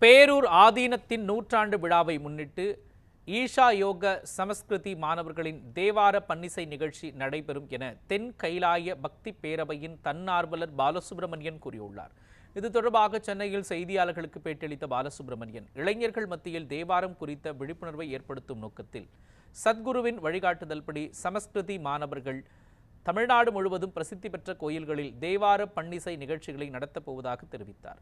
பேரூர் ஆதீனத்தின் நூற்றாண்டு விழாவை முன்னிட்டு ஈஷா யோக சமஸ்கிருதி மாணவர்களின் தேவார பன்னிசை நிகழ்ச்சி நடைபெறும் என தென் கைலாய பக்தி பேரவையின் தன்னார்வலர் பாலசுப்ரமணியன் கூறியுள்ளார். இது தொடர்பாக சென்னையில் செய்தியாளர்களுக்கு பேட்டியளித்த பாலசுப்ரமணியன், இளைஞர்கள் மத்தியில் தேவாரம் குறித்த விழிப்புணர்வை ஏற்படுத்தும் நோக்கத்தில் சத்குருவின் வழிகாட்டுதல்படி சமஸ்கிருதி மாணவர்கள் தமிழ்நாடு முழுவதும் பிரசித்தி பெற்ற கோயில்களில் தேவார பன்னிசை நிகழ்ச்சிகளை நடத்தப் போவதாக தெரிவித்தார்.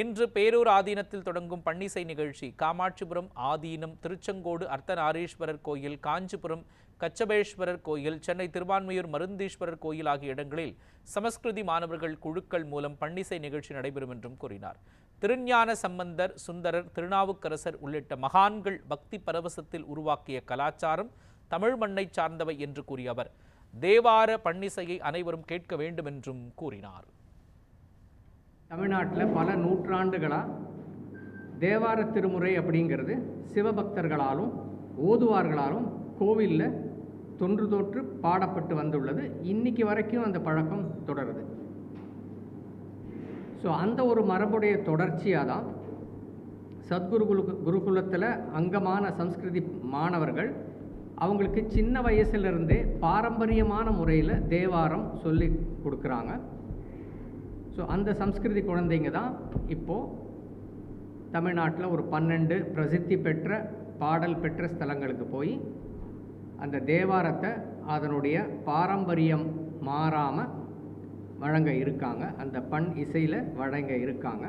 இன்று பேரூர் ஆதீனத்தில் தொடங்கும் பன்னிசை நிகழ்ச்சி காமாட்சிபுரம் ஆதீனம், திருச்செங்கோடு அர்த்தநாரீஸ்வரர் கோயில், காஞ்சிபுரம் கச்சபேஸ்வரர் கோயில், சென்னை திருவான்மியூர் மருந்தீஸ்வரர் கோயில் ஆகிய இடங்களில் சமஸ்கிருதி மாணவர்கள் குழுக்கள் மூலம் பன்னிசை நிகழ்ச்சி நடைபெறும் என்றும் கூறினார். திருஞான சம்பந்தர், சுந்தரர், திருநாவுக்கரசர் உள்ளிட்ட மகான்கள் பக்தி பரவசத்தில் உருவாக்கிய கலாச்சாரம் தமிழ் மண்ணை சார்ந்தவை என்று கூறிய அவர், தேவார பன்னிசையை அனைவரும் கேட்க வேண்டும் என்றும் கூறினார். தமிழ்நாட்டில் பல நூற்றாண்டுகளாக தேவார திருமுறை அப்படிங்கிறது சிவபக்தர்களாலும் ஓதுவார்களாலும் கோவிலில் தொன்று தொற்று பாடப்பட்டு வந்துள்ளது. இன்னைக்கு வரைக்கும் அந்த பழக்கம் தொடருது. ஸோ அந்த ஒரு மரபுடைய தொடர்ச்சியாக தான் சத்குரு குருகுலத்தில் அங்கமான சம்ஸ்கிருதி மாணவர்கள் அவங்களுக்கு சின்ன வயசுலேருந்தே பாரம்பரியமான முறையில் தேவாரம் சொல்லி கொடுக்குறாங்க. ஸோ அந்த சம்ஸ்கிருதி குழந்தைங்க தான் இப்போது தமிழ்நாட்டில் ஒரு 12 பிரசித்தி பெற்ற பாடல் பெற்ற ஸ்தலங்களுக்கு போய் அந்த தேவாரத்தை அதனுடைய பாரம்பரியம் மாறாமல் வழங்க இருக்காங்க, அந்த பண் இசையில் வழங்க இருக்காங்க.